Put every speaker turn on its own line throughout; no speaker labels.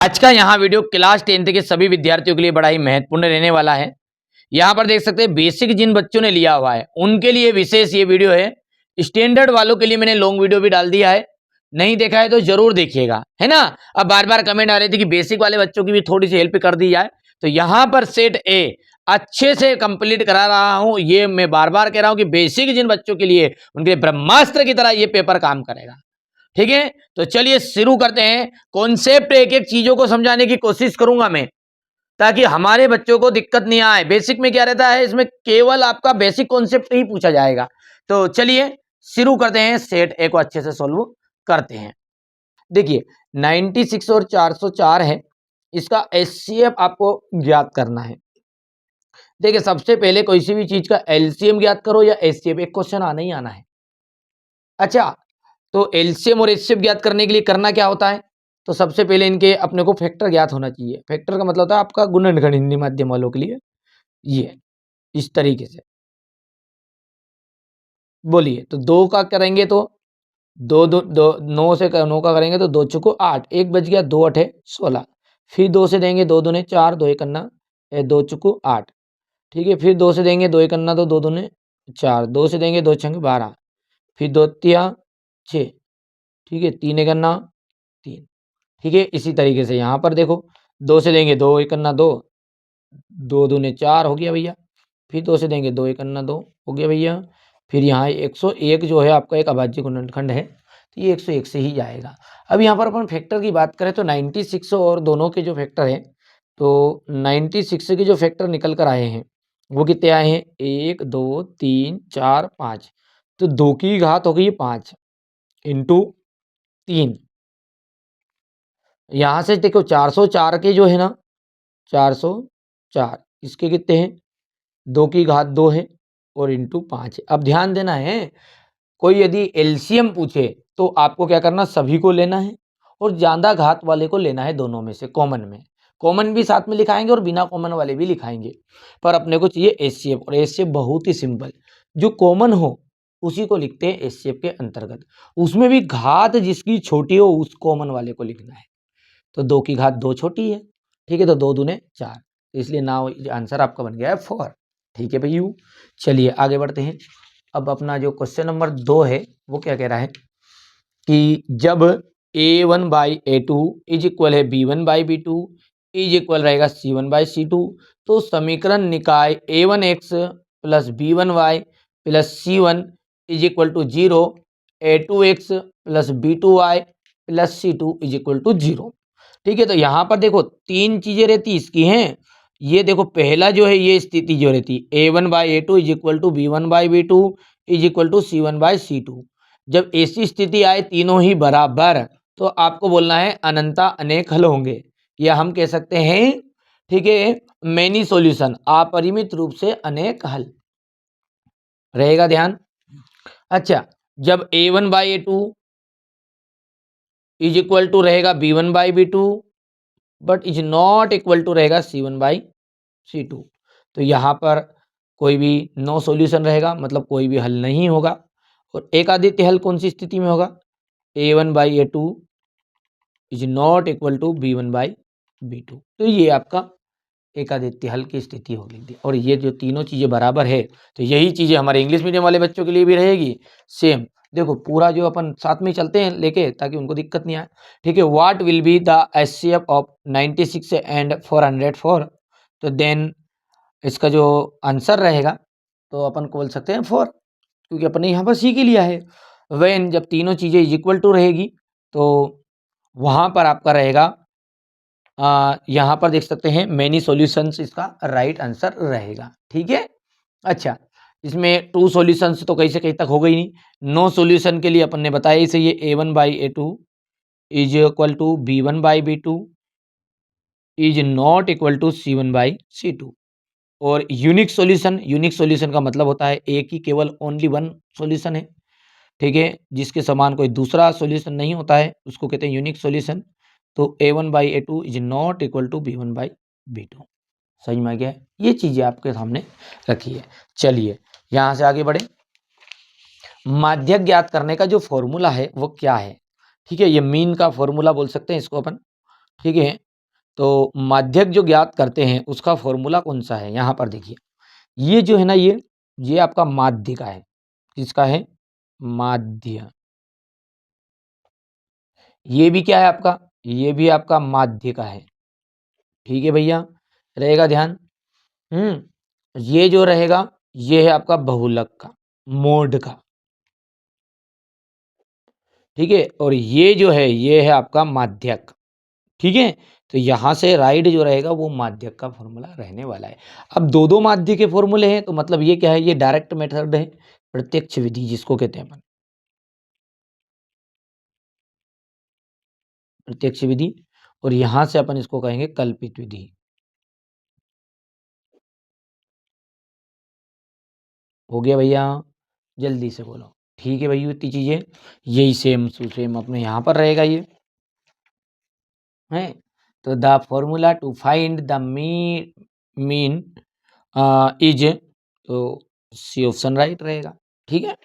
आज का यहाँ वीडियो क्लास 10th के सभी विद्यार्थियों के लिए बड़ा ही महत्वपूर्ण रहने वाला है। यहाँ पर देख सकते हैं बेसिक जिन बच्चों ने लिया हुआ है उनके लिए विशेष ये वीडियो है। स्टैंडर्ड वालों के लिए मैंने लॉन्ग वीडियो भी डाल दिया है, नहीं देखा है तो जरूर देखिएगा, है ना। अब बार बार कमेंट आ रहे थे कि बेसिक वाले बच्चों की भी थोड़ी सी हेल्प कर दी जाए, तो यहाँ पर सेट ए अच्छे से कंप्लीट करा रहा हूं। ये मैं बार बार कह रहा हूं कि बेसिक जिन बच्चों के लिए उनके लिए ब्रह्मास्त्र की तरह ये पेपर काम करेगा। ठीक है, तो चलिए शुरू करते हैं। कॉन्सेप्ट एक एक चीजों को समझाने की कोशिश करूंगा मैं, ताकि हमारे बच्चों को दिक्कत नहीं आए। बेसिक में क्या रहता है, इसमें केवल आपका बेसिक कॉन्सेप्ट ही पूछा जाएगा। तो चलिए शुरू करते हैं, सेट ए को अच्छे से सोल्व करते हैं। देखिए 96 और 404 है, इसका एचसीएफ आपको ज्ञात करना है। देखिए सबसे पहले कोई सी भी चीज का एलसीएम ज्ञात करो या एचसीएफ, एक क्वेश्चन आना ही आना है। अच्छा, तो एलसीएम और एचसीएफ ज्ञात करने के लिए करना क्या होता है, तो सबसे पहले इनके अपने को फैक्टर ज्ञात होना चाहिए। फैक्टर का मतलब होता है आपका गुणनखंड, हिंदी माध्यम वालों के लिए ये इस तरीके से बोलिए। तो दो का करेंगे तो दो दो दो, नौ का करेंगे तो दो चुको आठ, एक बच गया, दो अठे 16। फिर दो से देंगे दो दूने चार, दो एक अन्ना दो चुको आठ। ठीक है, फिर दो से देंगे दो एक अन्ना, तो दो दूने चार, दो से देंगे दो छंग 12, फिर दो तिया 6। ठीक है, तीन एक अन्ना 3। ठीक है, इसी तरीके से यहाँ पर देखो, दो से देंगे दो एक अन्ना दो, दो दूने चार हो गया भैया। फिर दो से देंगे दो एक अन्ना दो हो गया भैया। फिर यहाँ 101 जो है आपका एक अभाज्य गुणनखंड है, तो ये 101 से ही जाएगा। अब यहाँ पर अपन फैक्टर की बात करें तो 96 और दोनों के जो फैक्टर हैं, तो 96 के जो फैक्टर निकल कर आए हैं वो कितने आए हैं, 1 2 3 4 5। तो दो की घात हो गई 5 इंटू 3। यहाँ से देखो 404 के जो है ना, 404 इसके कितने हैं, दो की घात 2 है और इंटू 5 है। अब ध्यान देना है, कोई यदि एलसीएम पूछे तो आपको क्या करना, सभी को लेना है और ज्यादा घात वाले को लेना है, दोनों में से कॉमन में। कॉमन भी साथ में लिखाएंगे और बिना कॉमन वाले भी लिखाएंगे, पर अपने को चाहिए एचसीएफ। और एचसीएफ बहुत ही सिंपल, जो कॉमन हो उसी को लिखते हैं एचसीएफ के अंतर्गत। उसमें भी घात जिसकी छोटी हो उस कॉमन वाले को लिखना है। तो दो की घात 2 छोटी है, ठीक है, तो दो दूने 4, तो इसलिए नाउ आंसर आपका बन गया है 4। ठीक है भैया, चलिए आगे बढ़ते हैं। अब अपना जो क्वेश्चन नंबर 2 है वो क्या कह रहा है कि जब a1 by a2 is equal है b1 by b2 is equal रहेगा c1 बाई c2, तो समीकरण निकाय a1x plus b1y plus c1 is equal to 0, a2x plus b2y plus c2 is equal to 0। ठीक है, तो यहाँ पर देखो तीन चीजें रहती इसकी हैं। ये देखो पहला जो है ये स्थिति जो रहती a1 by a2 is equal to b1 by b2 is equal to c1 by c2। जब ऐसी स्थिति आए तीनों ही बराबर, तो आपको बोलना है अनंता अनेक हल होंगे, या हम कह सकते हैं, ठीक है, मेनी सॉल्यूशन, अपरिमित रूप से अनेक हल रहेगा, ध्यान। अच्छा, जब a1 by a2 is equal to रहेगा b1 by b2 but is not equal to रहेगा c1 बाई c2, तो यहाँ पर कोई भी नो सॉल्यूशन रहेगा, मतलब कोई भी हल नहीं होगा। और एक आदित्य हल कौन सी स्थिति में होगा, a1 by a2 is not equal to b1 by b2, तो ये आपका एक आदित्य हल की स्थिति होगी। और ये जो तीनों चीजें बराबर है, तो यही चीजें हमारे इंग्लिश मीडियम वाले बच्चों के लिए भी रहेगी सेम। देखो पूरा जो अपन साथ में चलते हैं लेके, ताकि उनको दिक्कत नहीं आए। ठीक है, what will be the HCF of 96 and 404, तो देन इसका जो आंसर रहेगा तो अपन को बोल सकते हैं 4, क्योंकि अपन ने यहाँ पर सी के लिया है। वेन जब तीनों चीजें इज इक्वल टू रहेगी तो वहां पर आपका रहेगा, यहाँ पर देख सकते हैं मेनी सॉल्यूशंस इसका राइट आंसर रहेगा। ठीक है, अच्छा, इसमें 2 सॉल्यूशंस तो कहीं से कहीं तक हो गई नहीं। नो सॉल्यूशन के लिए अपन ने बताया ही सही है, a1 by a2 is equal to b1 by b2 is not equal to c1 by c2। और यूनिक सॉल्यूशन का मतलब होता है एक ही केवल ओनली वन सॉल्यूशन है, ठीक है, जिसके समान कोई दूसरा सॉल्यूशन नहीं होता है, उसको कहते हैं यूनिक सॉल्यूशन। तो a1 by a2 is not equal to b1 by b2। समझ में आ गया, ये चीजें आपके सामने रखी है। चलिए यहां से आगे बढ़े। माध्यक ज्ञात करने का जो फॉर्मूला है वो क्या है, ठीक है, ये मीन का फॉर्मूला बोल सकते हैं इसको अपन। ठीक है, तो माध्यक जो ज्ञात करते हैं उसका फॉर्मूला कौन सा है, यहाँ पर देखिए ये जो है ना, ये आपका माध्य का है। किसका है? माध्य। ये भी क्या है आपका? ये भी आपका माध्य का है। ठीक है भैया, रहेगा ध्यान। ये जो रहेगा ये है आपका बहुलक का, मोड का। ठीक है, और ये जो है ये है आपका माध्यक। ठीक है, तो यहां से राइट जो रहेगा वो माध्यक का फॉर्मूला रहने वाला है। अब दो दो माध्य के फॉर्मूले हैं, तो मतलब ये क्या है, ये डायरेक्ट मेथड है, प्रत्यक्ष विधि जिसको कहते हैं अपन, प्रत्यक्ष विधि। और यहां से अपन इसको कहेंगे कल्पित विधि। हो गया भैया, जल्दी से बोलो। ठीक है भैया, इतनी चीजें यही सेम टू सेम अपने यहाँ पर रहेगा ये है। तो the formula to find the mean is, तो सी ऑप्शन राइट रहेगा। ठीक है,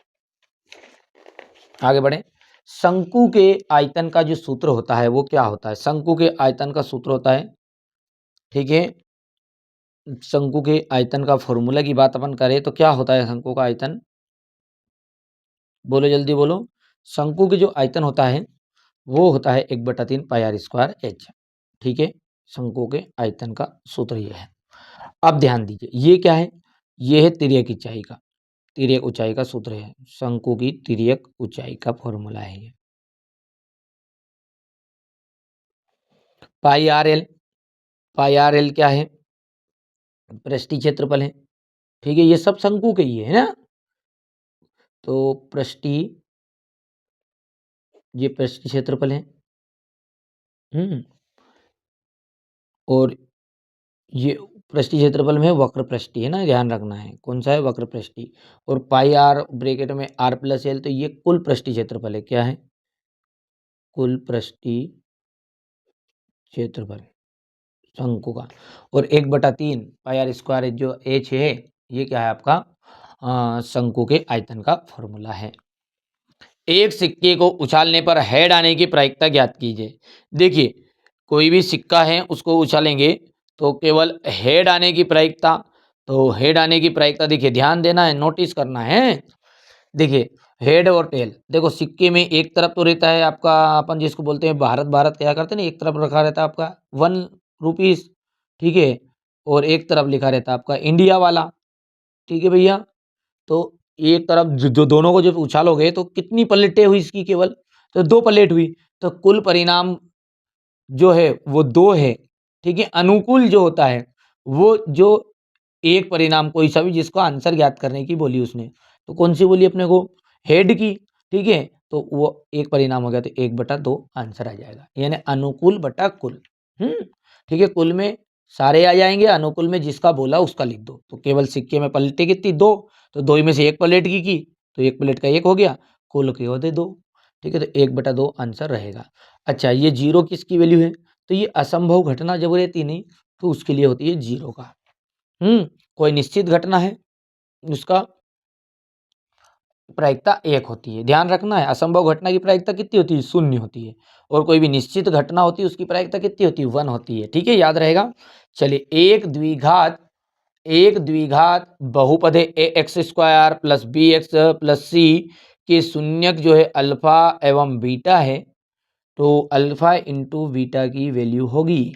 आगे बढ़े। शंकु के आयतन का जो सूत्र होता है वो क्या होता है? शंकु के आयतन का सूत्र होता है, ठीक है, शंकु के आयतन का फॉर्मूला की बात अपन करें तो क्या होता है शंकु का आयतन? बोलो जल्दी बोलो। शंकु के जो आयतन होता है वो होता है 1/3 पाई आर स्क्वायर एच। ठीक है, शंकु के आयतन का सूत्र ये है। अब ध्यान दीजिए, ये क्या है? ये है तिर्यक ऊंचाई का, तिर्यक ऊंचाई का सूत्र है। शंकु की तिर्यक ऊंचाई का फॉर्मूला है ये, पाई आर एल। पाई आर एल क्या है? पृष्ठीय क्षेत्रफल है। ठीक है, ये सब शंकु के ही है ना। तो पृष्ठीय, ये पृष्ठीय क्षेत्रफल है। हम्म, और ये पृष्ठीय क्षेत्रफल में वक्र पृष्ठीय है ना, ध्यान रखना है कौन सा है, वक्र पृष्ठीय। और पाई आर ब्रैकेट में आर प्लस एल, तो ये कुल पृष्ठीय क्षेत्रफल है। क्या है? कुल पृष्ठीय क्षेत्रफल शंकु का। और 1/3 पाई आर स्क्वायर जो एच है, ये क्या है आपका? शंकु के आयतन का फॉर्मूला है। एक सिक्के को उछालने पर हेड आने की प्रायिकता ज्ञात कीजिए। देखिए, कोई भी सिक्का है उसको उछालेंगे तो केवल हेड आने की प्रायिकता, तो हेड आने की प्रायिकता देखिए, ध्यान देना है, नोटिस करना है। देखिए, हेड और टेल, देखो सिक्के में एक तरफ तो रहता है आपका, अपन जिसको बोलते हैं भारत, भारत क्या करते हैं ना, एक तरफ रखा रहता है आपका 1 रुपीज। ठीक है, और एक तरफ लिखा रहता है आपका इंडिया वाला। ठीक है भैया, तो एक तरफ जो दोनों को जब उछालोगे तो कितनी प्लेटें हुई इसकी? केवल तो 2 प्लेट हुई। तो कुल परिणाम जो है वो 2 है। ठीक है, अनुकूल जो होता है वो जो एक परिणाम कोई सा भी जिसको आंसर ज्ञात करने की बोली उसने, तो कौन सी बोली अपने को? हेड की। ठीक है, तो वो एक परिणाम हो गया, तो 1/2 आंसर आ जाएगा, यानी अनुकूल बटा कुल। ठीक है, कुल में सारे आ जाएंगे, अनुकूल में जिसका बोला उसका लिख दो। तो केवल सिक्के में पलटे कितनी? 2, तो 2 में से एक प्लेट की तो एक प्लेट का एक हो गया, कुल के होते 2। ठीक है, तो 1/2 आंसर रहेगा। अच्छा, ये जीरो किसकी वैल्यू है? तो ये असंभव घटना जब रहती नहीं तो उसके लिए होती है जीरो का। कोई निश्चित घटना है उसका प्रायिकता 1 होती है, ध्यान रखना है। असंभव घटना की प्रायिकता कितनी होती है? 0 होती है। और कोई भी निश्चित घटना होती है उसकी प्रायिकता कितनी होती है? 1 होती है। ठीक है, याद रहेगा। चलिए, एक द्विघात बहुपद है ax square plus B x plus C के शून्यक जो है अल्फा एवं बीटा है, तो अल्फा इंटू बीटा की वैल्यू होगी,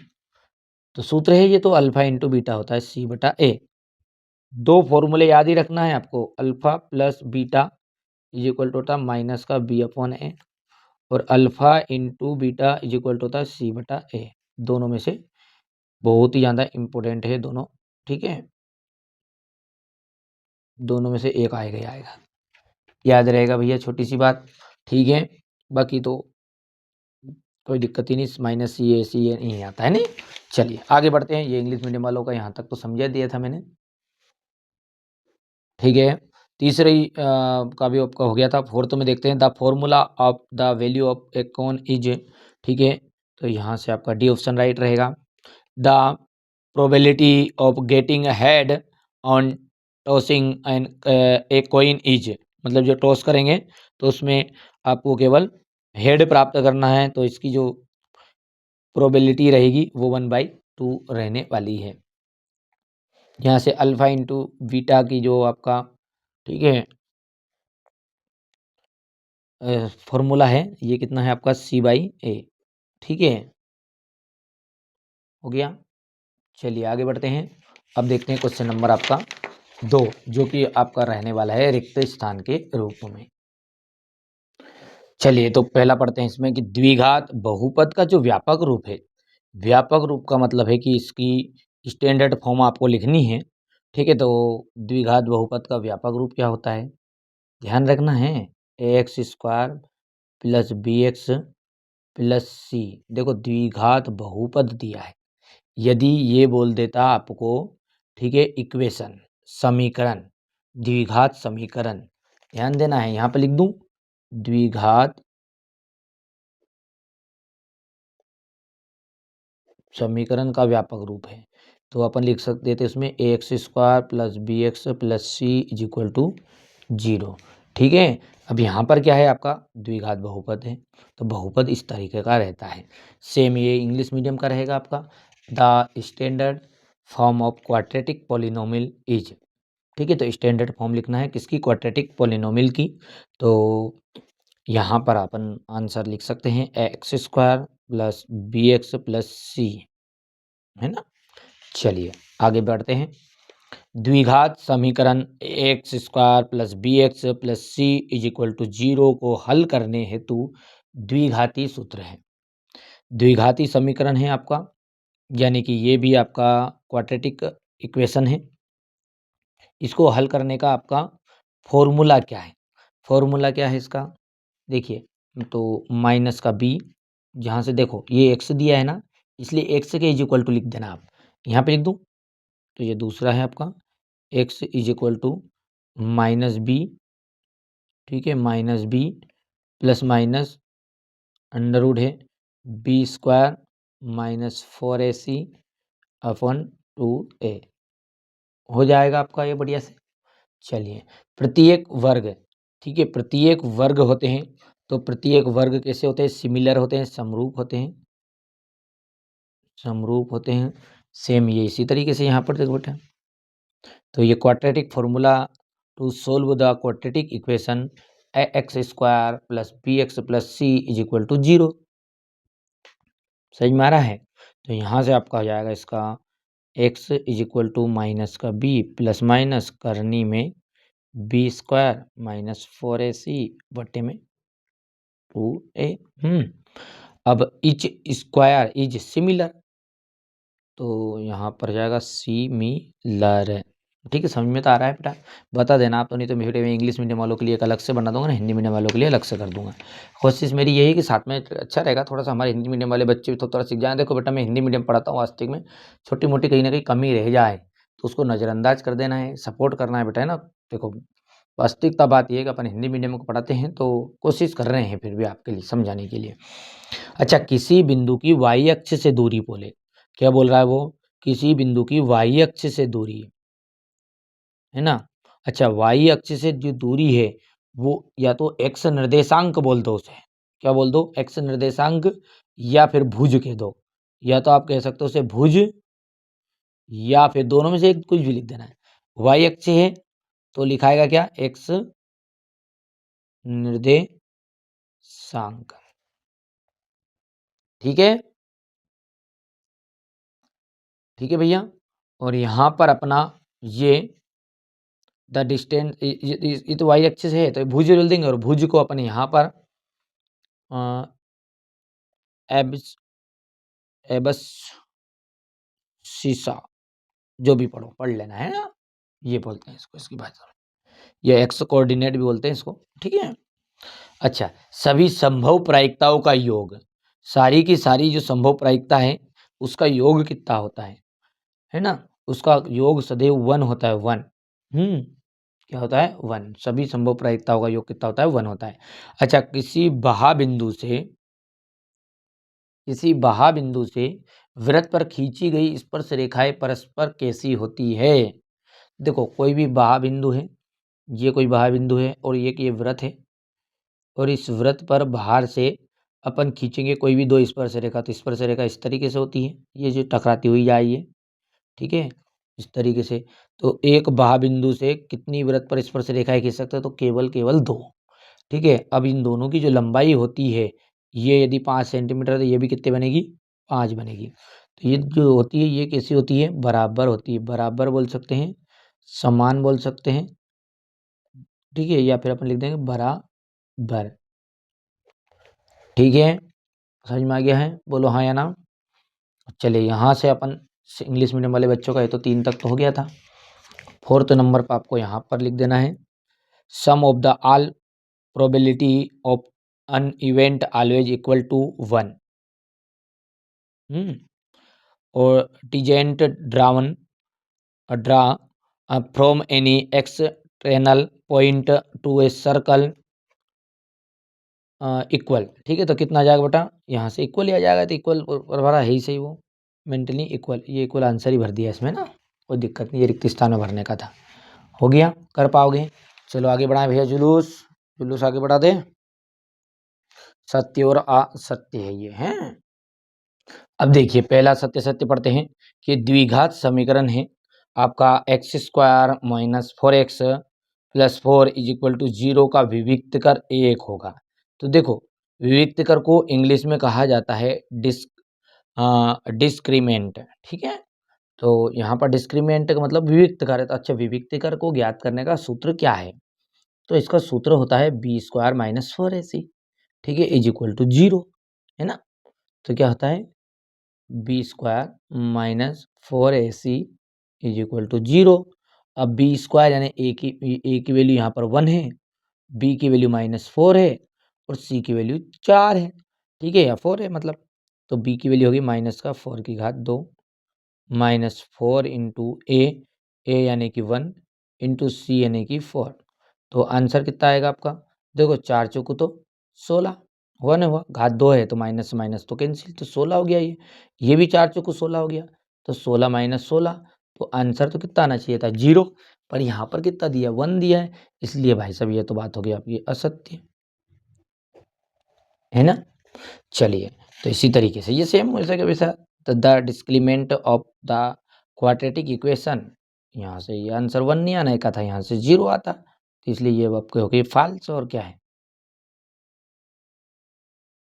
तो सूत्र है ये, तो अल्फा इंटू बीटा होता है C/A। 2 फॉर्मूले याद ही रखना है आपको, alpha plus beta is equal to होता है माइनस का B/A, और alpha into beta is equal to होता है C/A। दोनों में से बहुत ही ज़्यादा इंपॉर्टेंट है दोनों। ठीक है, दोनों में से एक आएगा ही आएगा, याद रहेगा भैया, छोटी सी बात। ठीक है, बाकी तो कोई दिक्कत ही नहीं, -CA नहीं आता है नहीं। चलिए आगे बढ़ते हैं, ये इंग्लिश मीडियम वालों का यहाँ तक तो समझा दिया था मैंने। ठीक है, तीसरे का भी आपका हो गया था। फोर्थ में देखते हैं, the formula of the value of a cone is. ठीक है, तो यहाँ से आपका डी ऑप्शन राइट रहेगा। The probability of getting head on tossing and a coin is, मतलब जो टॉस करेंगे तो उसमें आपको केवल हेड प्राप्त करना है, तो इसकी जो प्रोबेबिलिटी रहेगी वो 1/2 रहने वाली है। यहाँ से अल्फा इंटू बीटा की जो आपका, ठीक है, फॉर्मूला है, ये कितना है आपका C/A। ठीक है, हो गया। चलिए आगे बढ़ते हैं। अब देखते हैं क्वेश्चन नंबर आपका 2, जो कि आपका रहने वाला है रिक्त स्थान के रूप में। चलिए तो पहला पढ़ते हैं इसमें कि द्विघात बहुपद का जो व्यापक रूप है, व्यापक रूप का मतलब है कि इसकी स्टैंडर्ड फॉर्म आपको लिखनी है। ठीक है, तो द्विघात बहुपद का व्यापक रूप क्या होता है, ध्यान रखना है। ax² प्लस bx प्लस सी, देखो द्विघात बहुपद दिया है, यदि ये बोल देता आपको, ठीक है, इक्वेशन, समीकरण, द्विघात समीकरण, ध्यान देना है, यहाँ पे लिख दूं द्विघात समीकरण का व्यापक रूप है, तो अपन लिख सकते थे उसमें ax² plus bx plus C is equal to 0। ठीक है, अब यहाँ पर क्या है आपका द्विघात बहुपद है, तो बहुपद इस तरीके का रहता है। सेम ये इंग्लिश मीडियम का रहेगा आपका, the standard form of quadratic polynomial is. ठीक है, तो स्टैंडर्ड फॉर्म लिखना है किसकी, क्वाड्रेटिक पॉलिनोमियल की। तो यहाँ पर अपन आंसर लिख सकते हैं x² प्लस bx प्लस सी, है ना। चलिए आगे बढ़ते हैं। द्विघात समीकरण ax² plus bx plus C is equal to 0 को हल करने हेतु द्विघाती सूत्र है। द्विघाती समीकरण है आपका, यानी कि ये भी आपका क्वाड्रेटिक इक्वेशन है। इसको हल करने का आपका फॉर्मूला क्या है, फॉर्मूला क्या है इसका, देखिए, तो माइनस का b, जहाँ से देखो ये x दिया है ना, इसलिए x के इज इक्वल टू लिख देना आप, यहाँ पे लिख दूँ, तो ये दूसरा है आपका x is equal to minus B, ठीक है, minus B plus minus under root है b² minus 4ac upon 2a, हो जाएगा आपका ये बढ़िया से। चलिए प्रत्येक वर्ग, ठीक है, प्रत्येक वर्ग होते हैं, तो प्रत्येक वर्ग कैसे होते हैं, सिमिलर होते हैं, समरूप होते हैं, समरूप होते हैं। सेम ये इसी तरीके से यहाँ पर देखो बेटा, तो ये quadratic formula to solve the quadratic equation ax² plus bx plus C is equal to 0, समझ में आ रहा है। तो यहाँ से आपका आ जाएगा इसका x is equal to minus का b प्लस माइनस करनी में b² माइनस 4ac बटे में 2a। अब इच स्क्वायर इज सिमिलर, तो यहाँ पर जाएगा सिमिलर। ठीक है, समझ में तो आ रहा है बेटा, बता देना आप, तो नहीं तो वीडियो में इंग्लिश मीडियम वालों के लिए एक अलग से बना दूंगा ना, हिंदी मीडियम वालों के लिए अलग से कर दूंगा। कोशिश मेरी यही कि साथ में अच्छा रहेगा, थोड़ा सा हमारे हिंदी मीडियम वाले बच्चे भी तो थोड़ा सीख जाए। देखो बेटा, मैं हिंदी मीडियम पढ़ाता हूँ, वास्तविक में छोटी मोटी कहीं ना कहीं कमी रह जाए तो उसको नज़रअंदाज कर देना है, सपोर्ट करना है बेटा, है ना। देखो वास्तविकता बात यह है कि अपन हिंदी मीडियम को पढ़ाते हैं, तो कोशिश कर रहे हैं फिर भी आपके लिए समझाने के लिए। अच्छा, किसी बिंदु की वाई अक्ष से दूरी बोले, क्या बोल रहा है वो, किसी बिंदु की वाई अक्ष से दूरी, है ना। अच्छा, वाई अक्ष से जो दूरी है वो या तो एक्स निर्देशांक बोल दो उसे, क्या बोल दो, एक्स निर्देशांक, या फिर भुज कह दो, या तो आप कह सकते हो उसे भुज, या फिर दोनों में से एक, कुछ भी लिख देना है। वाई अक्ष है तो लिखाएगा क्या, एक्स निर्देशांक, ठीक है, ठीक है भैया। और यहाँ पर अपना ये द डिस्टेंस, ये तो वाई एक्सिस है तो भुज बोल देंगे, और भुज को अपन यहाँ पर एब्स एबस सीसा, जो भी पढ़ो पढ़ लेना है ना, ये बोलते हैं इसको, इसकी भाषा में ये एक्स कोऑर्डिनेट भी बोलते हैं इसको, ठीक है। अच्छा, सभी संभव प्रायिकताओं का योग, सारी की सारी जो संभव प्रायिकता है उसका योग कितना होता है ना, उसका योग सदैव 1 होता है, 1। क्या होता है, 1, सभी संभव प्रायिकताओं का योग कितना होता है, 1 होता है। अच्छा, किसी बिंदु से वृत्त पर खींची गई स्पर्श रेखाएं परस्पर कैसी होती है। देखो कोई भी बिंदु है, ये कोई बिंदु है, और ये कि ये वृत्त है, और इस वृत्त पर बाहर से अपन खींचेंगे कोई भी दो स्पर्श रेखा, तो स्पर्श रेखा इस तरीके से होती है, ये जो टकराती हुई जा रही है, ठीक है, इस तरीके से। तो एक बाह बिंदु से कितनी वृत्त पर स्पर्श रेखाएं खींच सकते हैं, तो केवल दो, ठीक है। अब इन दोनों की जो लंबाई होती है, ये यदि 5 सेंटीमीटर, तो ये भी कितने बनेगी, 5 बनेगी। तो ये जो होती है, ये कैसी होती है, बराबर होती है, बराबर बोल सकते हैं, समान बोल सकते हैं, ठीक है, या फिर अपन लिख देंगे बराबर, ठीक है। समझ में आ गया है, बोलो हाँ या ना। चलिए यहाँ से अपन इंग्लिश मीडियम वाले बच्चों का ये तो 3 तक तो हो गया था। 4th नंबर पर आपको यहाँ पर लिख देना है, sum of the all probability of an event always equal to 1। और tangent drawn draw from any external point to a circle equal, ठीक है। तो कितना आ जाएगा बेटा, यहाँ से इक्वल ही आ जाएगा, तो इक्वल भरा है ही सही, वो मेंटली इक्वल, ये इक्वल आंसर ही भर दिया इसमें ना, कोई दिक्कत नहीं, ये रिक्त स्थान में भरने का था। हो गया, कर पाओगे। चलो आगे बढ़ाएं भैया, जुलूस जुलूस आगे बढ़ा दे। सत्य और असत्य है ये, हैं। अब देखिए पहला सत्य सत्य पढ़ते हैं कि द्विघात समीकरण है आपका x² minus 4x plus 4 is equal to 0 का विविक्त कर 1 होगा। तो देखो विविक्त कर को इंग्लिश में कहा जाता है डिस्क्रीमेंट, ठीक है। तो यहाँ पर डिस्क्रीमेंट का मतलब विविक्त कर है, तो अच्छा विविक्त कर को ज्ञात करने का सूत्र क्या है, तो इसका सूत्र होता है b² माइनस 4ac, ठीक है, इज इक्वल टू 0, है ना। तो क्या होता है b² minus 4ac is equal to 0। अब b² यानी a की वैल्यू यहाँ पर 1 है, b की वैल्यू -4 है और c की वैल्यू 4 है, ठीक है, या 4 है मतलब। तो b की वैल्यू होगी -4 की घात 2 -4 इंटू ए यानी कि 1 इंटू सी यानी कि 4। तो आंसर कितना आएगा आपका, देखो 4 चौको तो 16, 1 हुआ, घात 2 है तो माइनस से माइनस तो कैंसिल, तो 16 हो गया। ये भी 4 चौको 16 हो गया, तो 16 माइनस 16, तो आंसर तो कितना आना चाहिए था 0, पर यहाँ पर कितना दिया 1 दिया है, इसलिए भाई साहब ये तो बात हो गई आपकी असत्य, है ना। चलिए तो इसी तरीके से ये सेम वैसा के वैसा, the discriminant of the quadratic equation, यहाँ से ये आंसर 1 नहीं आने का था, यहाँ से 0 आता, तो इसलिए ये आपके हो गई फाल्स, और क्या है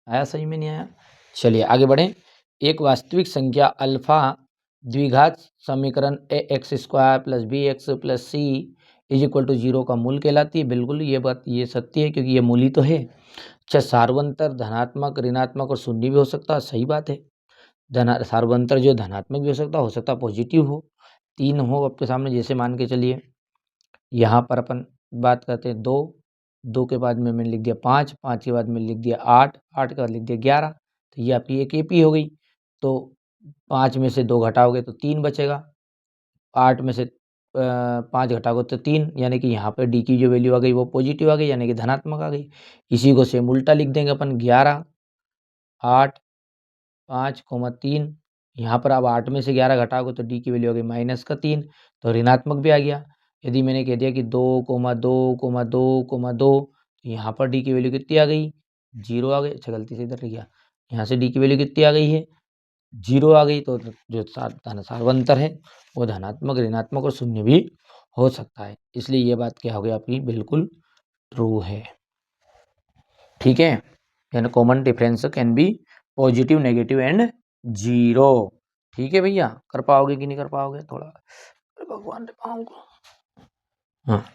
आया, सही में नहीं आया। चलिए आगे बढ़ें। एक वास्तविक संख्या अल्फा द्विघात समीकरण ax² plus bx plus c is equal to 0 का मूल कहलाती है। बिल्कुल ये बात ये सत्य है, क्योंकि ये मूल ही तो है। अच्छा सार्वंतर धनात्मक ऋणात्मक और शून्य भी हो सकता है, सही बात है। सार्वंतर जो धनात्मक भी हो सकता है पॉजिटिव हो, 3 हो आपके सामने, जैसे मान के चलिए यहाँ पर अपन बात करते हैं 2, 2 के बाद में मैंने लिख दिया 5, 5 के बाद में लिख दिया 8, 8 के बाद लिख दिया 11, तो ये आपकी एक एपी हो गई। तो 5 में से 2 घटाओगे तो 3 बचेगा, 8 में से 5 घटाओगे तो 3, यानी कि यहाँ पर डी की जो वैल्यू आ गई वो पॉजिटिव आ गई, यानी कि धनात्मक आ गई। इसी को सेम उल्टा लिख देंगे अपन 11, 8, 5, 3, यहाँ पर अब 8 में से 11 घटाओगे तो डी की वैल्यू आ गई -3, तो ऋणात्मक भी आ गया। यदि मैंने कह दिया कि 2,2,2,2, तो यहाँ पर डी की वैल्यू कितनी आ गई 0 आ गई। अच्छा गलती से इधर लिख गया, यहाँ से डी की वैल्यू कितनी आ गई है 0 आ गई। तो जो सार्वंतर है वो धनात्मक ऋणात्मक और शून्य भी हो सकता है, इसलिए ये बात क्या हो गई आपकी बिल्कुल ट्रू है, ठीक है। यानी common difference can be positive negative and 0, ठीक है भैया। कर पाओगे कि नहीं कर पाओगे, थोड़ा भगवान ने पाऊंगा। हाँ,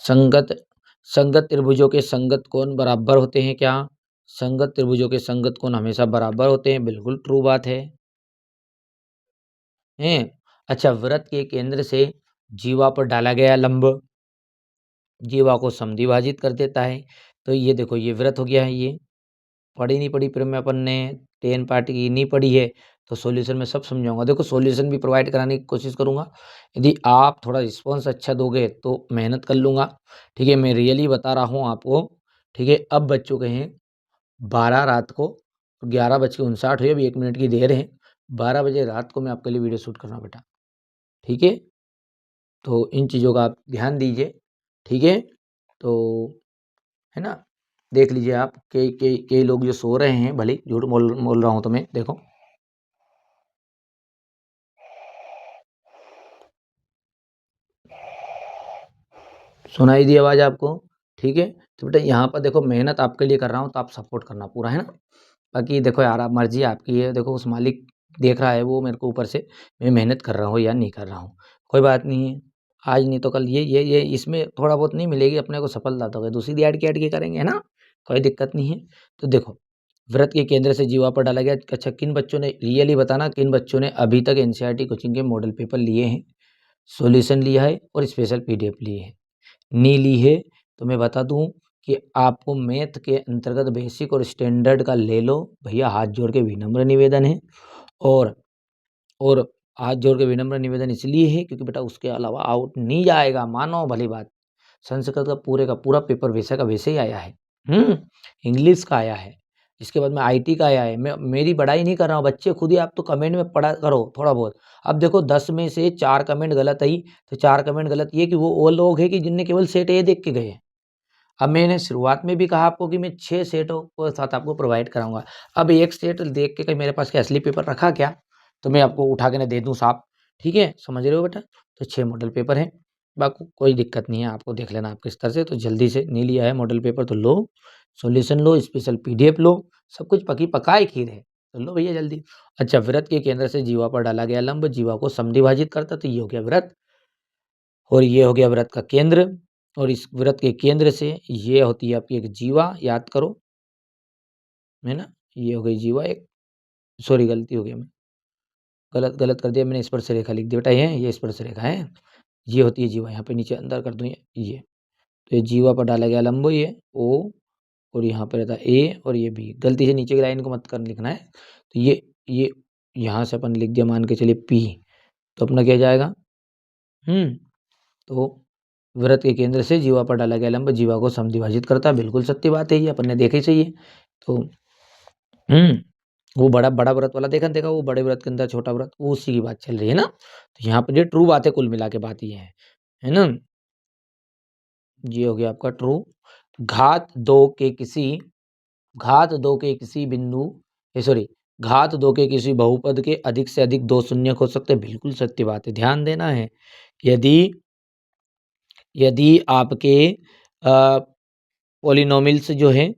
संगत संगत त्रिभुजों के संगत कोण बराबर होते हैं क्या, संगत त्रिभुजों के संगत कोण हमेशा बराबर होते हैं, बिल्कुल ट्रू बात है, हैं। अच्छा वृत्त के केंद्र से जीवा पर डाला गया लंब जीवा को समद्विभाजित कर देता है। तो ये देखो ये वृत्त हो गया है, ये पढ़ी नहीं पढ़ी फिर में अपन ने 10 पार्ट की नहीं पढ़ी है, तो सॉल्यूशन में सब समझाऊंगा। देखो सॉल्यूशन भी प्रोवाइड कराने की कोशिश करूंगा, यदि आप थोड़ा रिस्पॉन्स अच्छा दोगे तो मेहनत कर लूँगा, ठीक है। मैं रियली बता रहा हूँ आपको, ठीक है। अब बच्चों के हैं 12 रात को, 11:59 हुई, अभी 1 मिनट की देर है, 12 बजे रात को मैं आपके लिए वीडियो शूट कर रहा हूँ बेटा, ठीक है। तो इन चीज़ों का आप ध्यान दीजिए, ठीक है। तो है ना, देख लीजिए आप, कई लोग जो सो रहे हैं, भले झूठ बोल रहा हूँ तो मैं, देखो सुनाई दी आवाज़ आपको, ठीक है। तो बेटा यहाँ पर देखो मेहनत आपके लिए कर रहा हूँ तो आप सपोर्ट करना पूरा, है ना। बाकी देखो यार, आप मर्जी आपकी है, देखो उस मालिक देख रहा है वो मेरे को ऊपर से, मैं मेहनत कर रहा हूँ या नहीं कर रहा हूँ, कोई बात नहीं है। आज नहीं तो कल ये इसमें थोड़ा बहुत नहीं मिलेगी अपने को सफलता, तो दूसरी ऐड के करेंगे, है ना, कोई दिक्कत नहीं है। तो देखो, व्रत के केंद्र से जीवा पर डाला गया। अच्छा, किन बच्चों ने, रियली बताना, किन बच्चों ने अभी तक एनसीईआरटी कोचिंग के मॉडल पेपर लिए हैं, सॉल्यूशन लिया है और स्पेशल पीडीएफ लिए हैं। नहीं ली है तो मैं बता दूं कि आपको मैथ के अंतर्गत बेसिक और स्टैंडर्ड का ले लो भैया, हाथ जोड़ के विनम्र निवेदन है। और और हाथ जोड़ के विनम्र निवेदन इसलिए है क्योंकि बेटा उसके अलावा आउट नहीं जाएगा, मानो भली बात। संस्कृत का पूरा पेपर वैसे का वैसे ही आया है, इंग्लिश का आया है, इसके बाद में आईटी का आया है। मैं मेरी बड़ाई नहीं कर रहा हूँ, बच्चे खुद ही आप तो कमेंट में पढ़ा करो थोड़ा बहुत। अब देखो 10 में से 4 कमेंट गलत आई, तो 4 कमेंट गलत ये कि वो लोग हैं कि जिनने केवल सेट ए देख के गए हैं। अब मैंने शुरुआत में भी कहा आपको कि मैं 6 सेटों को साथ आपको प्रोवाइड कराऊंगा। अब एक सेट देख के कहीं मेरे पास क्या असली पेपर रखा क्या, तो मैं आपको उठा के ना दे दूं साहब, ठीक है, समझ रहे हो बेटा। तो 6 मॉडल पेपर हैं, बाकी कोई दिक्कत नहीं है, आपको देख लेना आपके स्तर से। तो जल्दी से नहीं लिया है मॉडल पेपर तो लो, सॉल्यूशन लो, स्पेशल पीडीएफ लो, सब कुछ पकी पकाई खीर है, तो लो भैया जल्दी। अच्छा, व्रत के केंद्र से जीवा पर डाला गया लंब, जीवा को समद्विभाजित करता, तो ये हो गया व्रत, और ये हो गया व्रत का केंद्र। और इस व्रत के केंद्र से ये होती है आपकी एक जीवा, याद करो, है ना, ये हो गई जीवा एक, सॉरी गलती हो गया, मैं गलत गलत कर दिया मैंने, स्पर्श रेखा लिख दिया बेटा, ये स्पर्श रेखा है, ये होती है जीवा। यहाँ पे नीचे अंदर कर दूँ ये, तो ये जीवा पर डाला गया लंब, ये ओ, और यहाँ पर रहता है ए, और ये बी, गलती से नीचे की लाइन को मत कर लिखना है। तो ये यहाँ से अपन लिख दिया, मान के चलिए पी, तो अपना क्या जाएगा, तो व्रत के केंद्र से जीवा पर डाला गया लंब जीवा को समद्विभाजित करता है, बिल्कुल सत्य बात है, ये अपन ने देखा ही सही है। तो वो बड़ा बड़ा व्रत वाला देखा वो बड़े व्रत के अंदर छोटा व्रत, वो उसी की बात चल रही है ना। तो यहाँ पर ये ट्रू बात है, कुल मिला के बात ये है ना। ये हो गया आपका ट्रू। घात दो के किसी घात दो के किसी बिंदु, सॉरी, घात दो के किसी बहुपद के अधिक से अधिक 2 शून्यक हो सकते हैं, बिल्कुल सत्य बात है, ध्यान देना है। यदि यदि आपके पॉलिनोमियल्स जो है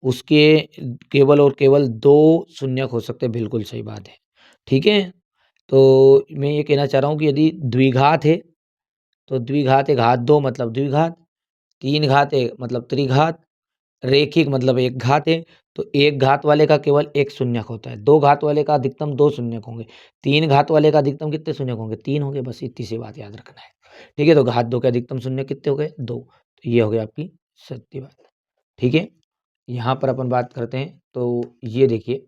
उसके केवल और केवल 2 शून्यक हो सकते हैं, बिल्कुल सही बात है, ठीक है। तो मैं ये कहना चाह रहा हूँ कि यदि द्विघात है तो द्विघात है, घात 2 मतलब द्विघात, 3 घात है मतलब त्रिघात, रेखिक मतलब एक घात है। तो एक घात वाले का केवल एक शून्यक होता है, 2 घात वाले का अधिकतम 2 शून्यक होंगे, 3 घात वाले का अधिकतम कितने शून्यक होंगे, 3 होंगे, बस इतनी सी बात याद रखना है, ठीक है। तो घात 2 के अधिकतम शून्य कितने हो गए, 2, तो ये हो गया आपकी सत्य बात, ठीक है। यहाँ पर अपन बात करते हैं, तो ये देखिए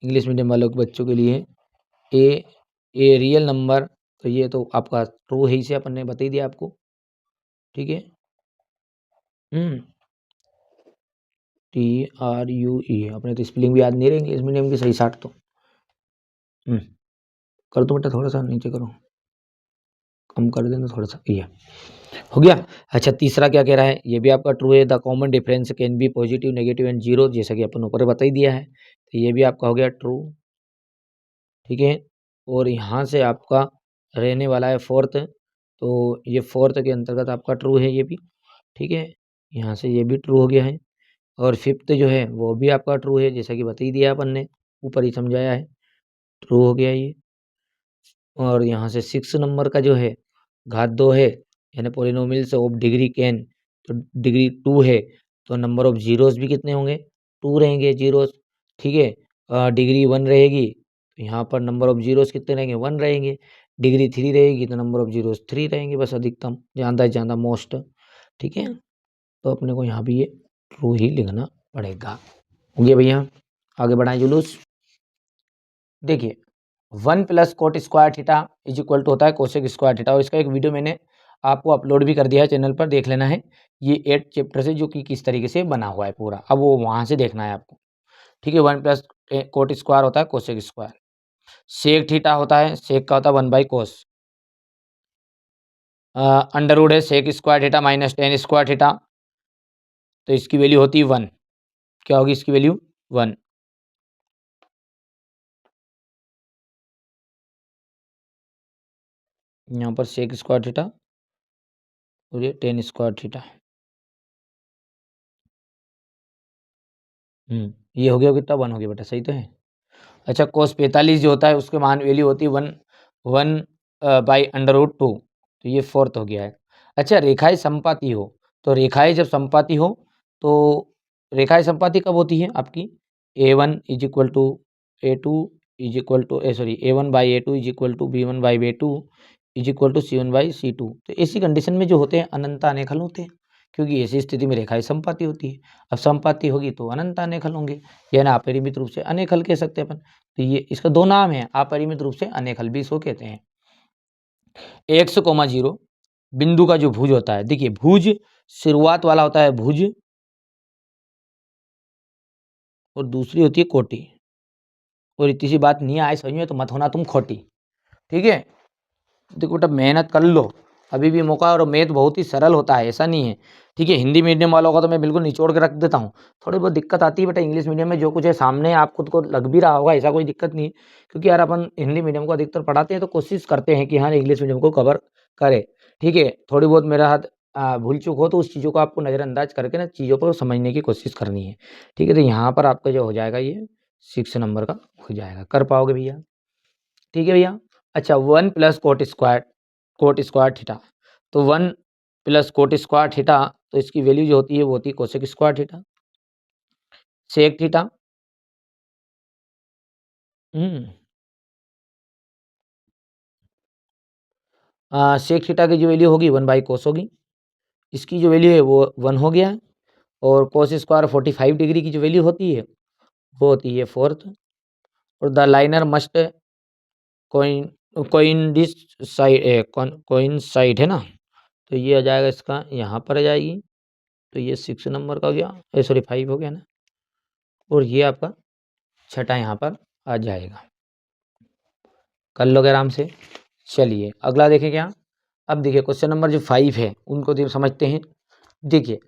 इंग्लिश मीडियम वालों के बच्चों के लिए ए ए रियल नंबर, तो ये तो आपका ट्रू है, इसे अपन ने बता ही दिया आपको, ठीक है। TRUE, अपने तो स्पेलिंग भी याद नहीं रहे इंग्लिश मीडियम की सही साठ तो। कर दो बेटा, थोड़ा सा नीचे करो, कम कर देना थोड़ा सा, ये हो गया। अच्छा, तीसरा क्या कह रहा है, ये भी आपका ट्रू है, the common difference can be positive negative and zero, जैसा कि अपन ऊपर बता ही दिया है, तो ये भी आपका हो गया ट्रू, ठीक है। और यहाँ से आपका रहने वाला है फोर्थ, तो ये फोर्थ के अंतर्गत आपका ट्रू है ये भी, ठीक है, यहाँ से ये भी ट्रू हो गया है। और फिफ्थ जो है वो भी आपका ट्रू है, जैसा कि बता ही दिया अपन ने, ऊपर ही समझाया है, ट्रू हो गया ये। और यहाँ से 6 नंबर का जो है घात 2 है, यानी पॉलिनोमियल्स ऑफ डिग्री कैन, तो डिग्री 2 है, तो नंबर ऑफ जीरोस भी कितने होंगे, 2 रहेंगे जीरोस, ठीक है। डिग्री 1 रहेगी तो यहाँ पर नंबर ऑफ जीरोस कितने रहेंगे, 1 रहेंगे। डिग्री 3 रहेगी तो नंबर ऑफ जीरोस 3 रहेंगे, बस अधिकतम, ज़्यादा से ज़्यादा मोस्ट, ठीक है। तो अपने को यहाँ भी ये ट्रू ही लिखना पड़ेगा। हो गया भैया, आगे बढ़ाएं जुलूस। देखिए 1 plus cot square theta is equal to होता है कोसेक स्क्वायर थीटा, और इसका एक वीडियो मैंने आपको अपलोड भी कर दिया है चैनल पर, देख लेना है। ये 8 चैप्टर से जो कि किस तरीके से बना हुआ है पूरा, अब वो वहाँ से देखना है आपको, ठीक है। 1 प्लस कोट स्क्वायर होता है कोसेक स्क्वायर, सेक थीटा होता है, सेक का होता है 1 बाई कोस, अंडर रूट है sec square theta minus ten square theta, तो इसकी वैल्यू होती है 1, क्या होगी इसकी वैल्यू 1। यहाँ पर सेक स्क्वायर थीटा और ये टेन स्क्वायर थीटा। ये हो गया कितना 1 हो गया बेटा, सही तो है। अच्छा cos 45 जो होता है उसके मान वैल्यू होती है 1/√2, तो ये फोर्थ हो गया है। अच्छा रेखाएं समपाती हो, तो रेखाएं जब समपाती हो तो रेखाएं समपाती कब होती है आपकी, A1 is equal to A2 is equal to A1/A2 is equal to B1/B2 is equal to C1/C2। तो ऐसी कंडीशन में जो होते हैं अनंत आनेखल होते हैं, क्योंकि ऐसी स्थिति में रेखाएं समपाती होती है। अब समपाती होगी तो अनंत आनेखल होंगे, यानी अपरिमित रूप से अनेखल कह सकते हैं अपन। तो ये इसका दो नाम है, अपरिमित रूप से अनेखल भी इसको कहते हैं। x,0 बिंदु का जो भुज होता है, देखिए भुज शुरुआत वाला होता है भुज, और दूसरी होती है कोटि। और इतनी सी बात नहीं आए समझ में तो मत होना तुम खोटी, ठीक है। देखो बेटा मेहनत कर लो, अभी भी मौका है, और मैथ बहुत ही सरल होता है, ऐसा नहीं है, ठीक है। हिंदी मीडियम वालों का तो मैं बिल्कुल निचोड़ के रख देता हूँ, थोड़ी बहुत दिक्कत आती है बेटा इंग्लिश मीडियम में, जो कुछ है सामने आप खुद को लग भी रहा होगा, ऐसा कोई दिक्कत नहीं है। क्योंकि यार अपन हिंदी मीडियम को अधिकतर पढ़ाते हैं तो कोशिश करते हैं कि हाँ इंग्लिश मीडियम को कवर करे, ठीक है। थोड़ी बहुत मेरा हाथ भूल चूक हो तो उस चीज़ों को आपको नज़रअंदाज करके ना चीज़ों को समझने की कोशिश करनी है, ठीक है। तो यहाँ पर आपका जो हो जाएगा ये 6 नंबर का हो जाएगा, कर पाओगे भैया, ठीक है भैया। अच्छा 1 प्लस कोट स्क्वायर थीटा, तो 1 प्लस कोट स्क्वायर थीटा, तो इसकी वैल्यू जो होती है वो होती है cosec square theta, sec theta. हम्म सेक थीटा की जो वैल्यू होगी 1/कोस होगी, इसकी जो वैल्यू है वो 1 हो गया है। और कोस स्क्वायर 45 डिग्री की जो वैल्यू होती है वो होती है फोर्थ। और the liner must coin coin this side coin side है ना, तो ये आ जाएगा इसका यहाँ पर आ जाएगी, तो ये 6 नंबर का हो गया, सॉरी 5 हो गया ना, और ये आपका छठा यहाँ पर आ जाएगा। कर लोगे आराम से। चलिए अगला देखें क्या। अब देखिए क्वेश्चन नंबर जो 5 है उनको समझते हैं। देखिए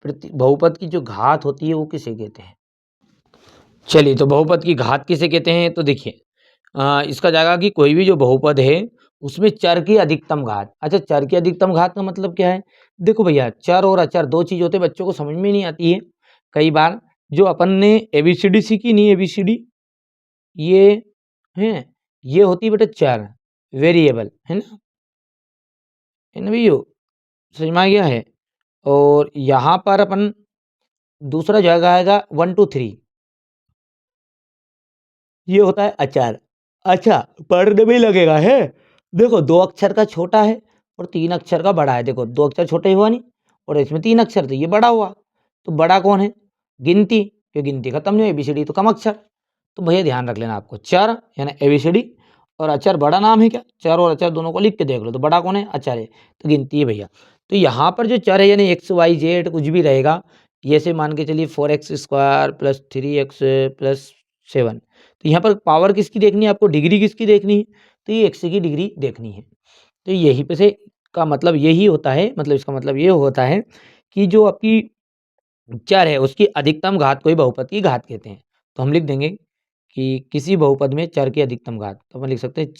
बहुपद की जो घात होती है वो किसे कहते हैं। चलिए तो बहुपद की घात किसे कहते हैं, तो देखिए इसका जाएगा कि कोई भी जो बहुपद है उसमें चर की अधिकतम घात। अच्छा चर की अधिकतम घात का मतलब क्या है, देखो भैया चर और अचर दो चीज होते हैं, बच्चों को समझ में नहीं आती है कई बार। जो अपन ने एबीसीडी सीखी नहीं, एबीसीडी ये है, ये होती है बेटा चर, वेरिएबल है ना भैया, समझ में आ गया है। और यहाँ पर अपन दूसरा जगह आएगा 1 2 3, ये होता है अचार। अच्छा पढ़ने में ही लगेगा है, देखो 2 अक्षर का छोटा है और 3 अक्षर का बड़ा है, देखो 2 अक्षर छोटे हुआ नहीं और इसमें 3 अक्षर, तो ये बड़ा हुआ। तो बड़ा कौन है, गिनती, क्योंकि गिनती खत्म नहीं हुई, एबीसीडी तो कम अक्षर। तो भैया ध्यान रख लेना आपको, चर यानी एबीसीडी और अचर बड़ा नाम है क्या, चर और अचर दोनों को लिख के देख लो, तो बड़ा कौन है, अचर है, तो गिनती है भैया। तो यहाँ पर जो चर है यानी एक्स वाई जेड कुछ भी रहेगा, ये से मान के चलिए 4x² + 3x + 7। तो यहाँ पर पावर किसकी देखनी है आपको, डिग्री किसकी देखनी है, तो ये एक्स की डिग्री देखनी है। तो यही पे से का मतलब यही होता है, मतलब इसका मतलब ये होता है कि जो आपकी चर है उसकी अधिकतम घात को ही बहुपद की घात कहते हैं। तो हम लिख देंगे कि किसी बहुपद में चर की अधिकतम घात, तो अपन लिख सकते हैं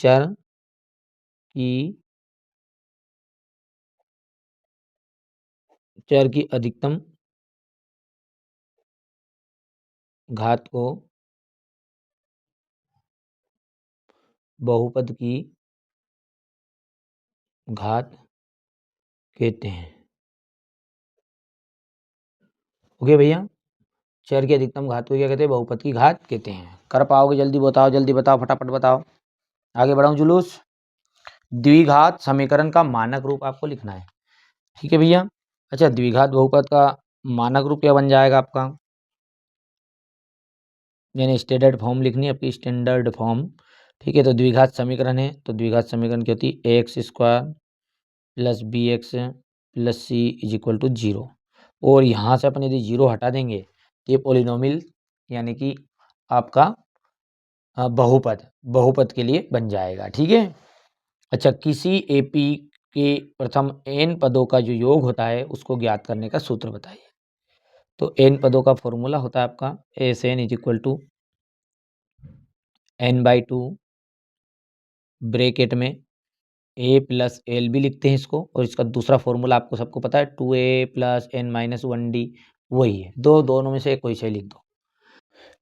चर की अधिकतम घात को बहुपद की घात कहते हैं। ओके भैया, चर की अधिकतम घात को क्या कहते हैं, बहुपद की घात कहते हैं। कर पाओगे, जल्दी बताओ, जल्दी बताओ, फटाफट बताओ, आगे बढ़ाऊं जुलूस। द्विघात समीकरण का मानक रूप आपको लिखना है, ठीक है भैया। अच्छा द्विघात बहुपद का मानक रूप क्या बन जाएगा आपका, यानी स्टैंडर्ड फॉर्म लिखनी है आपकी, स्टैंडर्ड फॉर्म, ठीक है। तो द्विघात समीकरण है, तो द्विघात समीकरण क्या होती है, a² + bx + c = 0। और यहाँ से अपन यदि 0 हटा देंगे तो ये पोलिनोमियल यानी कि आपका बहुपद के लिए बन जाएगा, ठीक है। अच्छा किसी एपी के प्रथम n पदों का जो योग होता है उसको ज्ञात करने का सूत्र बताइए। तो n पदों का फॉर्मूला होता है आपका Sn is equal to n/2 bracket में a प्लस एल भी लिखते हैं इसको, और इसका दूसरा फॉर्मूला आपको सबको पता है 2a प्लस n-1d, वही है, दोनों में से कोई सही लिख दो।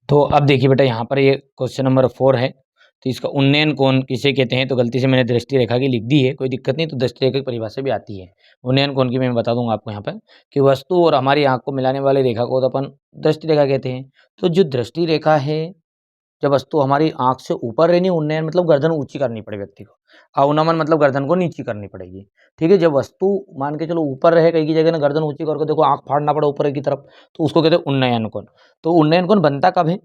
तो अब देखिए बेटा, यहाँ पर ये क्वेश्चन नंबर 4 है। तो इसका उन्नयन कोण किसे कहते हैं, तो गलती से मैंने दृष्टि रेखा की लिख दी है, कोई दिक्कत नहीं, तो दृष्टि रेखा की परिभाषा भी आती है। उन्नयन कोण की मैं बता दूंगा आपको यहाँ पर कि वस्तु और हमारी आंख को मिलाने वाली रेखा को तो अपन दृष्टि रेखा कहते हैं। तो जो दृष्टि रेखा है, जब वस्तु हमारी आंख से ऊपर रहनी, उन्नयन मतलब गर्दन ऊंची करनी पड़े व्यक्ति को, अवनमन मतलब गर्दन को नीची करनी पड़ेगी। ठीक है, जब वस्तु मान के चलो ऊपर रहे कहीं की जगह ना, गर्दन ऊंची करके देखो आंख फाड़ना पड़ा ऊपर की तरफ, तो उसको कहते हैं उन्नयन कोण। तो उन्नयन कोण बनता कब है?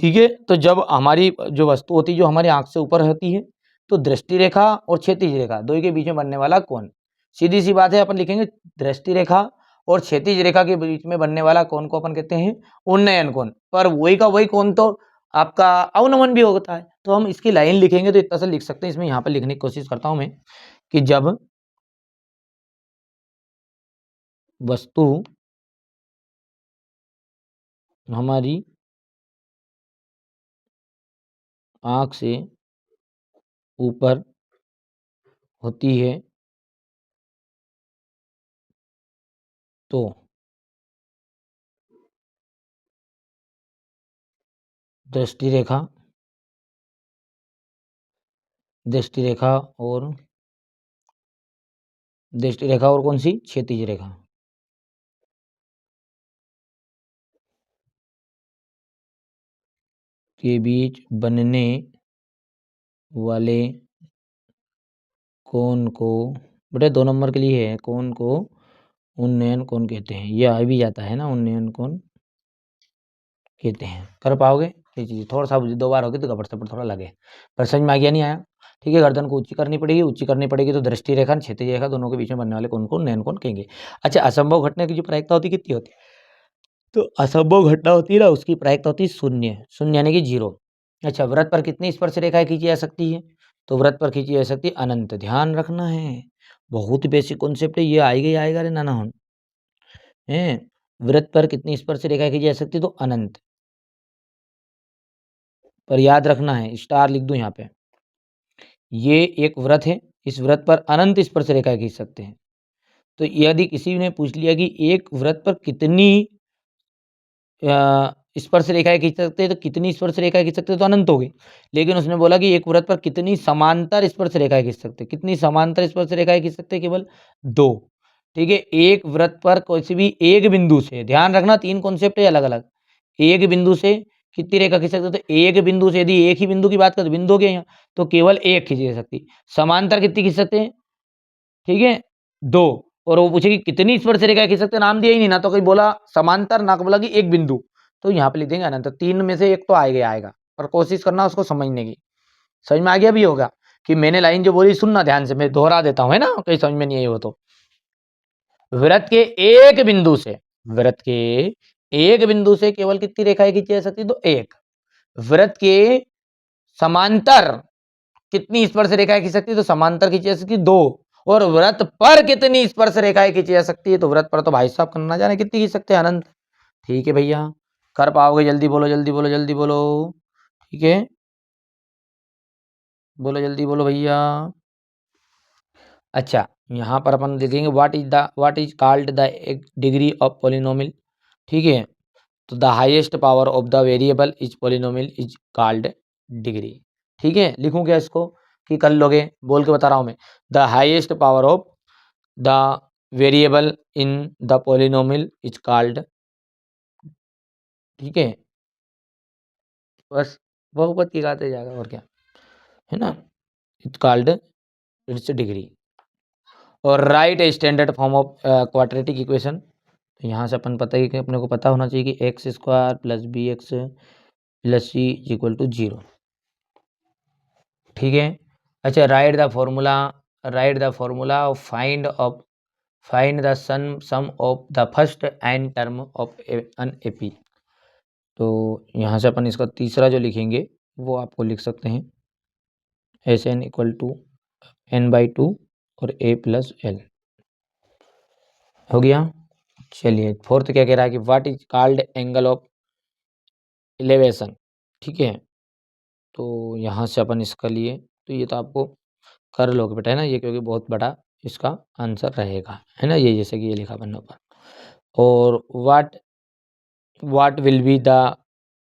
ठीक है, तो जब हमारी जो वस्तु होती है जो हमारी आंख से ऊपर होती है, तो दृष्टि रेखा और क्षैतिज रेखा दो के बीच में बनने वाला कोण, सीधी सी बात है, अपन लिखेंगे दृष्टि रेखा और क्षैतिज रेखा के बीच में बनने वाला कोण को अपन कहते हैं उन्नयन कोण। पर वही का वही कोण तो आपका अवनमन भी होता है। तो हम इसकी लाइन लिखेंगे तो इतना सा लिख सकते हैं, इसमें यहाँ पर लिखने की कोशिश करता हूं मैं कि जब वस्तु हमारी आंख से ऊपर होती है तो दृष्टि रेखा दृष्टि रेखा और दृष्टि रेखा और कौन सी, क्षैतिज रेखा, के बीच बनने वाले कोण को, बेटा 2 नंबर के लिए है, कोण को उन्नयन कोण कहते हैं। ये आ भी जाता है ना, उन्नयन कोण कहते हैं। कर पाओगे ये चीज़? थोड़ा सा 2 बार होगी तो गबर सपर थोड़ा लगे, पर समझ में आ गया नहीं आया? ठीक है, गर्दन को ऊंची करनी पड़ेगी, ऊंची करनी पड़ेगी तो दृष्टि रेखा क्षैतिज रेखा दोनों के बीच में बनने वाले कोण को उन्नयन कोण कहेंगे। अच्छा, असंभव घटना की जो प्रायिकता होती है कितनी होती है? तो असंभव घटना होती है ना, उसकी प्रायिकता होती है 0, 0 यानी कि 0। अच्छा, वृत्त पर कितनी स्पर्श रेखाएं खींची जा सकती है? तो वृत्त पर खींची जा सकती है अनंत। ध्यान रखना है, बहुत बेसिक कॉन्सेप्ट है ये, आएगा ही आएगा रे नाना हम हैं। वृत्त पर कितनी स्पर्श रेखाएं खींची जा सकती है? तो अनंत। पर याद रखना है, स्टार लिख दूं यहाँ पे, ये एक वृत्त है, इस वृत्त पर अनंत स्पर्श रेखाएं खींच सकते हैं। तो यदि किसी ने पूछ लिया कि एक वृत्त पर कितनी स्पर्श रेखाएं खींच सकते हैं, तो कितनी स्पर्श रेखाएं खींच सकते हैं? तो अनंत हो गई। लेकिन उसने बोला कि एक वृत्त पर कितनी समांतर स्पर्श रेखाएं खींच सकते हैं? कितनी समांतर स्पर्श रेखाएं खींच सकते हैं? केवल 2। ठीक है, एक वृत्त पर कोई भी एक बिंदु से, ध्यान रखना 3 कॉन्सेप्ट है अलग अलग, एक बिंदु से कितनी रेखा खींच सकते हैं? तो एक बिंदु से, यदि एक ही बिंदु की बात करें तो बिंदु हो गया यहाँ, तो केवल एक खींची जा सकती। समांतर कितनी खींच सकते हैं? ठीक है, 2। और वो पूछे कि कितनी स्पर्श रेखा खींच सकते हैं, नाम दिया ही नहीं, ना तो कोई बोला समांतर, ना बोला कि एक बिंदु, तो यहाँ पे लिख देंगे अनंत। 3 में से एक तो आएगा आएगा, पर कोशिश करना उसको समझने की। समझ में आ गया भी होगा कि मैंने लाइन जो बोली, सुनना ध्यान से, मैं दोहरा देता हूँ, है ना, कहीं समझ में नहीं आई हो तो। वृत्त के एक बिंदु से, वृत्त के एक बिंदु से केवल कितनी रेखाएं खींची जा सकती? तो एक। वृत्त के समांतर कितनी स्पर्श रेखाएं खींच सकती है? तो समांतर खींची जा सकती है 2। और वृत्त पर कितनी स्पर्श रेखाएं खींची जा सकती है? तो वृत्त पर तो भाई साहब करना जाने कितनी खींच सकते हैं, अनंत। ठीक है भैया, कर पाओगे? जल्दी बोलो, जल्दी बोलो, जल्दी बोलो। ठीक है, बोलो जल्दी बोलो भैया। अच्छा, यहाँ पर अपन देखेंगे what is called the degree of polynomial. ठीक है, तो the highest power of the variable is polynomial is called degree. ठीक है, लिखूं क्या इसको कि कर लोगे? बोल के बता रहा हूं मैं, the highest power of the variable in the polynomial is called, ठीक है, बस बहुपद की गाते जाएगा और क्या, है ना, इट्स कॉल्ड, इट्स डिग्री। और right standard form of quadratic equation. तो यहाँ से अपन पता ही कि अपने को पता होना चाहिए कि x square plus B x plus c equal to 0। ठीक है, अच्छा, write the formula of find the sum of the first n term of an AP. तो यहाँ से अपन इसका तीसरा जो लिखेंगे वो आपको लिख सकते हैं S N equal to n/2 और a प्लस एल। हो गया? चलिए फोर्थ क्या कह रहा है कि what is called angle of elevation, ठीक है। तो यहाँ से अपन इसका लिए, तो ये तो आपको कर लोगे बेटा, है ना, ये क्योंकि बहुत बड़ा इसका आंसर रहेगा, है ना, ये जैसे कि ये लिखा पन्नों पर। और what will be the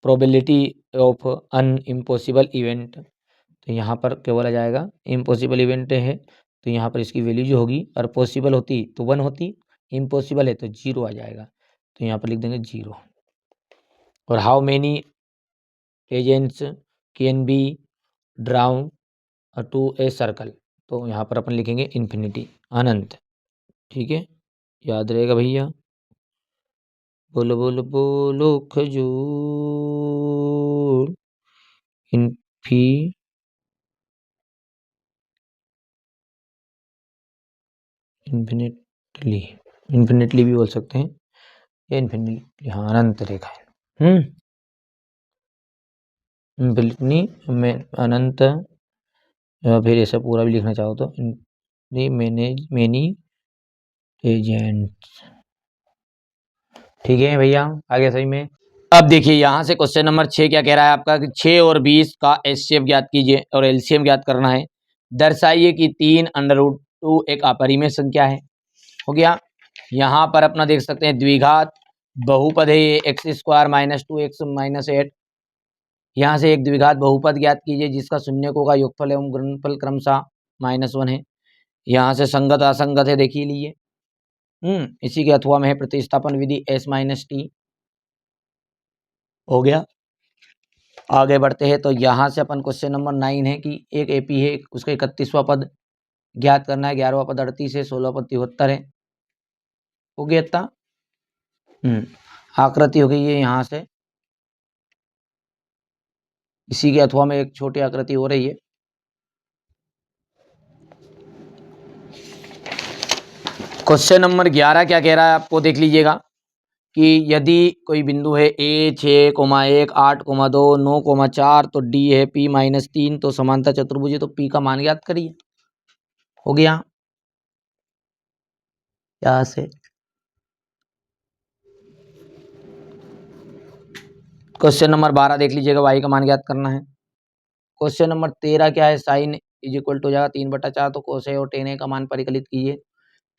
probability of on impossible event, तो यहाँ पर क्या बोला जाएगा, इम्पॉसिबल इवेंट है तो यहाँ पर इसकी वैल्यू जो होगी, और पॉसिबल होती तो 1 होती, इम्पॉसिबल है तो 0 आ जाएगा, तो यहाँ पर लिख देंगे 0। और how many tangents can be drawn to a circle, तो यहाँ पर अपन लिखेंगे इन्फिनिटी, अनंत, ठीक है, याद रहेगा भैया। बोलो बोलो बोलो खजूर, इन्फी इन्फिनिटली, इन्फिनिटली भी बोल सकते हैं, ये इन्फिनिटली, हाँ अनंत रेखा है। इन्फिनिटली में अनंत, या फिर ऐसा पूरा भी लिखना चाहो तो मेनी एजेंट, ठीक है भैया, आगे सही में। अब देखिए यहाँ से क्वेश्चन नंबर 6 क्या कह रहा है आपका कि 6 और 20 का एचसीएफ ज्ञात कीजिए और एलसीएम ज्ञात करना है। दर्शाइए कि 3√2 एक अपरिमेय संख्या है, हो गया। यहाँ पर अपना देख सकते हैं द्विघात बहुपद है ये, x² - 2x - 8। यहाँ से एक द्विघात बहुपद ज्ञात कीजिए जिसका शून्यकों का योगफल एवं गुणनफल क्रमशः -1 है। यहाँ से संगत असंगत है, देखिए लिए। इसी के अथवा में है प्रतिस्थापन विधि s - t, हो गया। आगे बढ़ते हैं तो यहाँ से अपन क्वेश्चन नंबर 9 है कि एक एपी है, उसका 31वां पद ज्ञात करना है, 11वां पद 38 है, 16वां पद 73 है, हो गया इतना। आकृति हो गई है यहाँ से, इसी के अथवा में एक छोटी आकृति हो रही है। क्वेश्चन नंबर 11 क्या कह रहा है आपको, देख लीजिएगा कि यदि कोई बिंदु है ए 6,1 8,2 9,4 तो डी है P-3 तो समांतर चतुर्भुज है, तो P का मान ज्ञात करिए, हो गया। यहाँ से क्वेश्चन नंबर 12 देख लीजिएगा, y का मान ज्ञात करना है। क्वेश्चन नंबर 13 क्या है, साइन इज इक्वल टू हो जाएगा 3/4, तो कोस ए और टेन ए का मान परिकलित कीजिए,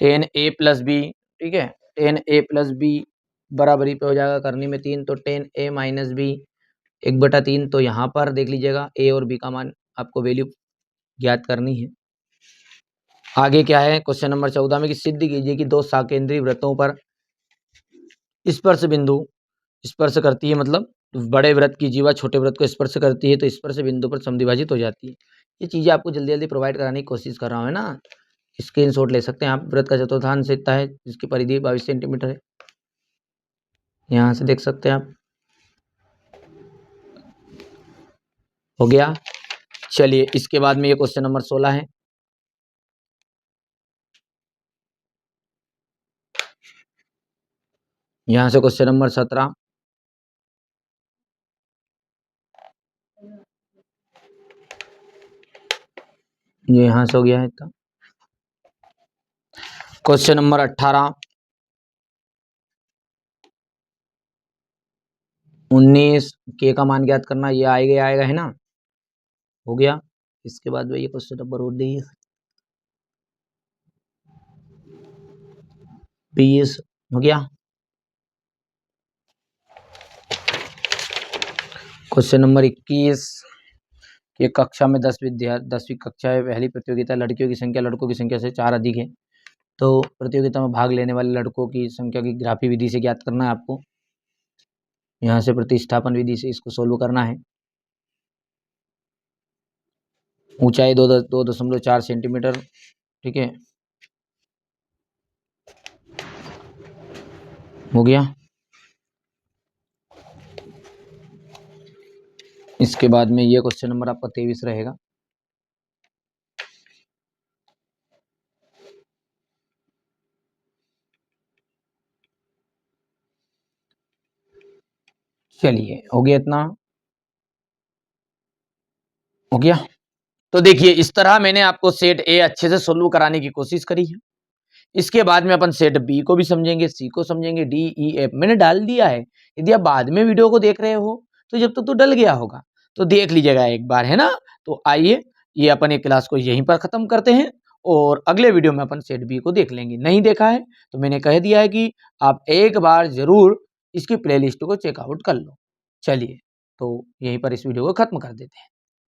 टेन ए प्लस बी, ठीक है, टेन ए प्लस बी बराबरी पे हो जाएगा, करनी में 3 तो टेन ए माइनस बी 1/3, तो यहाँ पर देख लीजिएगा ए और बी का मान आपको वैल्यू ज्ञात करनी है। आगे क्या है क्वेश्चन नंबर 14 में कि सिद्ध कीजिए कि दो साकेंद्री वृत्तों पर स्पर्श बिंदु स्पर्श करती है, मतलब बड़े वृत्त की जीवा छोटे वृत्त को स्पर्श करती है तो स्पर्श बिंदु पर समद्विभाजित हो जाती है। ये चीज़ें आपको जल्दी जल्दी प्रोवाइड कराने की कोशिश कर रहा हूँ, है ना। स्क्रीनशॉट ले सकते हैं आप। वृत्त का चतुर्थांश इतना है जिसकी परिधि 22 सेंटीमीटर है, यहाँ से देख सकते हैं आप, हो गया। चलिए इसके बाद में ये क्वेश्चन नंबर 16 है। यहाँ से क्वेश्चन नंबर 17, ये यहाँ से हो गया है। तो क्वेश्चन नंबर 18, 19 के का मान ज्ञात करना, ये आएगा है ना, हो गया। इसके बाद में ये क्वेश्चन नंबर 19 20 हो गया। क्वेश्चन नंबर 21, ये कक्षा में 10वीं कक्षा है, पहली प्रतियोगिता, लड़कियों की संख्या लड़कों की संख्या से 4 अधिक है, तो प्रतियोगिता में भाग लेने वाले लड़कों की संख्या की ग्राफी विधि से ज्ञात करना है आपको। यहाँ से प्रतिस्थापन विधि से इसको सोल्व करना है। ऊंचाई 2.4 सेंटीमीटर, ठीक है, हो गया। इसके बाद में ये क्वेश्चन नंबर आपका 23 रहेगा। चलिए हो गया इतना, हो गया। तो देखिए इस तरह मैंने आपको सेट ए अच्छे से सोल्व कराने की कोशिश करी है। इसके बाद में अपन सेट बी को भी समझेंगे, सी को समझेंगे, डी ई एफ मैंने डाल दिया है। यदि आप बाद में वीडियो को देख रहे हो तो जब तक तो डल गया होगा, तो देख लीजिएगा एक बार, है ना। तो आइए ये अपन एक क्लास को यहीं पर खत्म करते हैं और अगले वीडियो में अपन सेट बी को देख लेंगे। नहीं देखा है तो मैंने कह दिया है कि आप एक बार जरूर इसकी प्लेलिस्ट को चेकआउट कर लो। चलिए तो यहीं पर इस वीडियो को खत्म कर देते हैं।